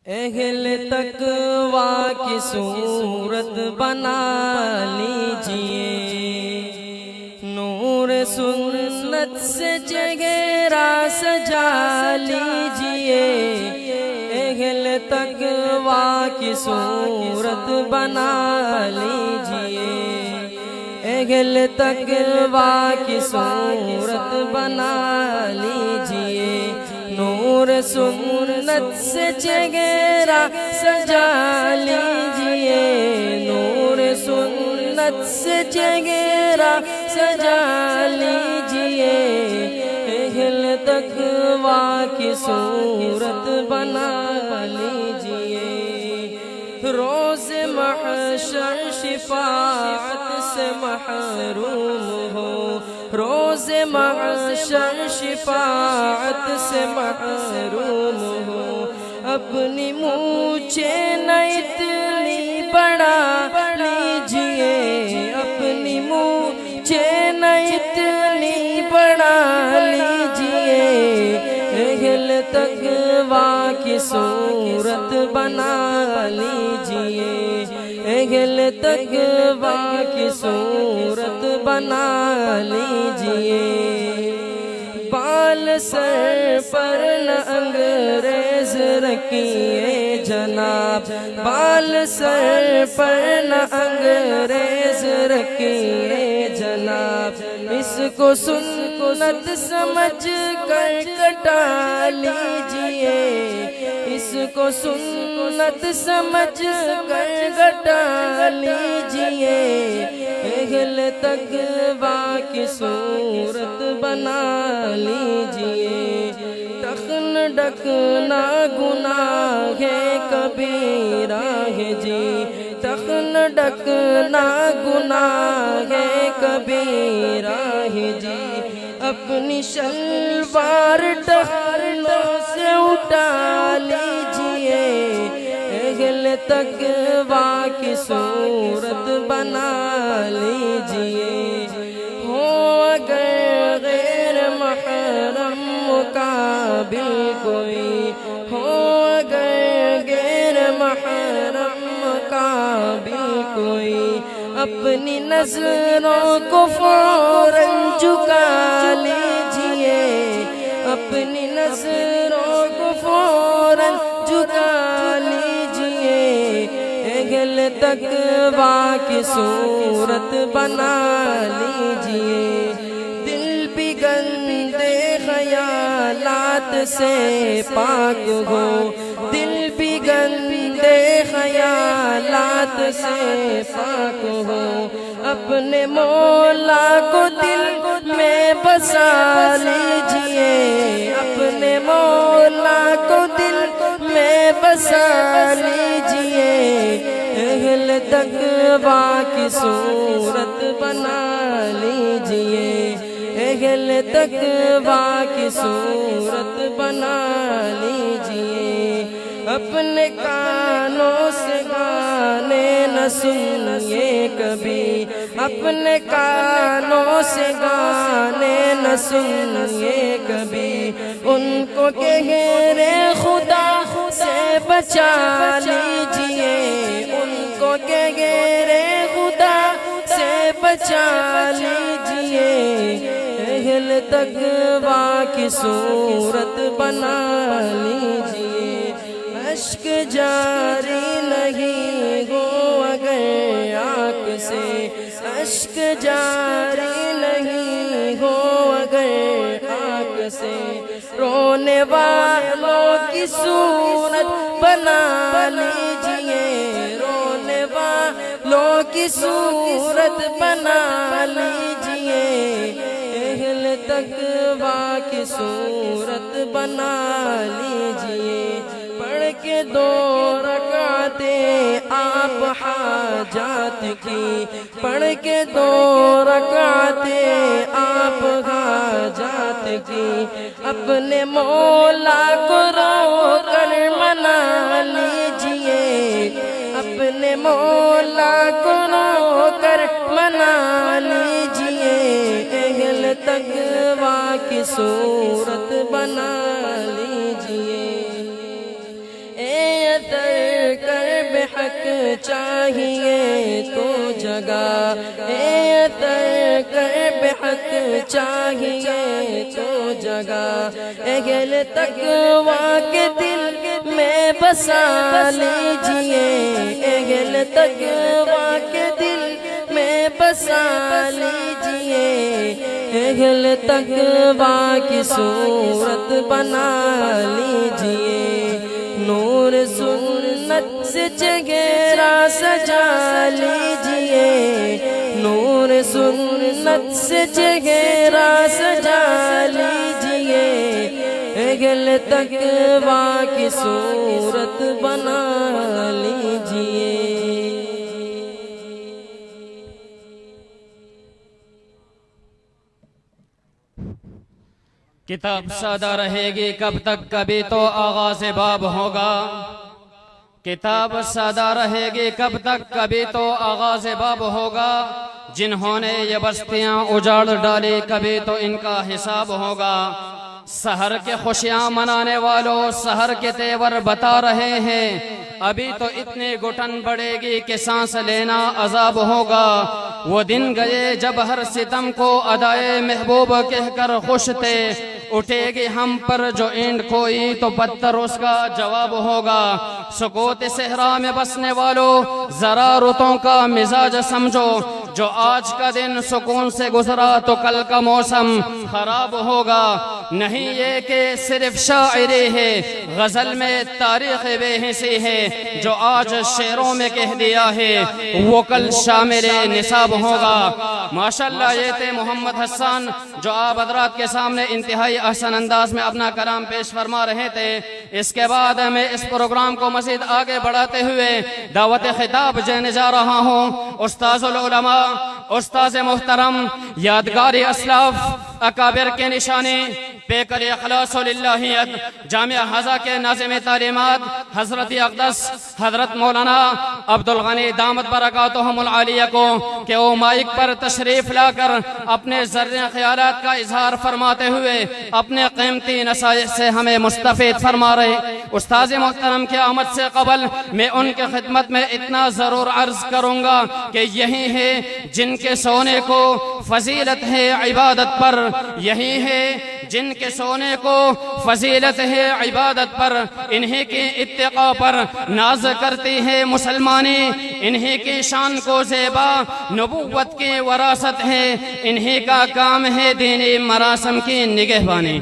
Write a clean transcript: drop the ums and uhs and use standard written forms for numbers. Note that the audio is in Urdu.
اہل تقوی کی صورت بنا لیجئے، نور سنت سے چہرہ سجا لیجئے۔ اہل تقوی کی صورت بنا لیجئے، اہل تقوی کی صورت بنا لیجئے، نور سنت سے چہرہ سجا لیجئے، نور سنت سے چہرہ سجا لیجئے۔ اہل تقوی کی صورت بنا لیجئے، روز محشر شفاعت سے محروم ہو، روز محشر شفاعت سے محروم ہو، اپنی مونچھیں نہ اتنی بڑھا لیجئے، اپنی مونچھیں نہ اتنی بڑھا لیجئے۔ اہل تقوی کی صورت بنا لیجئے، اہل تقوی کی صورت بنا لیجئے۔ بال سر پر نہ انگریز رکھیے جناب، بال سر پر نہ انگریز رکھیے جناب، اس کو سنت سمجھ کر کٹا لیجئے، اس کو سنت سمجھ کر کٹا لیجئے۔ اہل تقوی کی صورت بنا لیجئے، تخن ڈھکنا گناہ ہے کبیرہ ہے جی، تخن ڈھکنا گناہ ہے کبیرہ ہے جی، اپنی شلوار ٹخنوں سے اٹھا لیجئے۔ اہل تقوی کی صورت بنا لیجئے، ہو اگر غیر محرم مقابل کوئی، ہو اگر غیر محرم مقابل کوئی، اپنی نظروں کو فوراً جھکا لیجئے، اپنی نظروں کو فوراً جھکا لیجئے۔ اہل تقوی کی صورت بنا لیجئے، دل بھی گندے خیالات سے پاک ہو، دل بھی گندے خیالات سے پاک ہو، اپنے مولا کو دل میں بسا لیجئے، اپنے مولا کو دل میں بسا لیجئے۔ اہل تقوی کی صورت بنا لیجئے، اہل تقوی کی صورت بنا لیجئے، اپنے کانوں سے گانے نہ سنیے کبھی، اپنے کانوں سے گانے نہ سنیے کبھی، ان کو گہرے خدا سے بچا لیجئے، ان کو گہرے خدا سے بچا لیجئے۔ اہل تقوی کی صورت بنا لیجئے، اشک جاری نہیں ہو اگر آنکھ سے، اشک جاری نہیں ہو اگر آنکھ سے، رونے والوں کی صورت بنا لیجئے، رونے والوں کی صورت بنا لیجئے۔ اہل تقوی کی صورت بنا لیجئے، پڑھ کے 2 رکعتیں آپ حاجات کی، پڑھ کے 2 رکعتیں آپ حاجات کی، اپنے مولا کو رو کر منا لیجئے، اپنے مولا کو رو کر منا لیجئے۔ اہل تقوی کی صورت بنا لیجئے، حق چاہیے تو جگہ اثر کر بے حق چاہیے تو جگہ اہل تقویٰ کے دل میں بسا لیجئے اہل تقویٰ کے دل میں بسا لیجئے اہل تقویٰ کی صورت بنا لیجئے نور سنت سے چہرہ سجا لیجئے نور سنت سے چہرہ سجا لیجئے اہل تقویٰ کی صورت بنا لیجئے کتاب سادہ رہے گی کب تک کبھی تو آغاز باب ہوگا کتاب سادہ رہے گی کب تک کبھی تو آغاز باب ہوگا جنہوں نے یہ بستیاں اجاڑ ڈالی کبھی تو ان کا حساب ہوگا سحر کے خوشیاں منانے والوں سحر کے تیور بتا رہے ہیں ابھی تو اتنی گھٹن بڑھے گی کہ سانس لینا عذاب ہوگا وہ دن گئے جب ہر ستم کو ادائے محبوب کہہ کر خوش تھے اٹھے گی ہم پر جو اینڈ کوئی تو بدتر اس کا جواب ہوگا سکوت صحرا میں بسنے والوں ذرا رتوں کا مزاج سمجھو جو آج کا دن سکون سے گزرا تو کل کا موسم خراب ہوگا نہیں یہ کہ صرف شاعری ہے غزل میں تاریخ بے حسی ہے جو آج شعروں میں کہہ دیا ہے وہ کل شامل نصاب ہوگا ماشاءاللہ یہ تھے محمد حسان جو آپ حضرات کے سامنے انتہائی احسن انداز میں اپنا کلام پیش فرما رہے تھے اس کے بعد میں اس پروگرام کو مزید آگے بڑھاتے ہوئے دعوت خطاب دینے جا رہا ہوں استاذ العلماء استاذ محترم یادگاری اسلاف اکابر کے نشانے پیکر اخلاص و للہیت جامعہ حضا کے ناظم تعلیمات حضرت اقدس حضرت مولانا عبدالغنی دامت برکاتہم العالیہ کو کہ وہ مائک پر تشریف لا کر اپنے ذرے خیالات کا اظہار فرماتے ہوئے اپنے قیمتی نصائح سے ہمیں مستفید فرما رہے استاذ محترم کی آمد سے قبل میں ان کے خدمت میں اتنا ضرور عرض کروں گا کہ یہی ہے جن کے سونے کو فضیلت ہے عبادت پر یہی ہے جن کے سونے کو فضیلت ہے عبادت پر انہی کی اتقاء پر ناز کرتی ہے مسلمانی انہی کی شان کو زیبا نبوت کی وراثت ہے انہی کا کام ہے دینی مراسم کی نگہبانی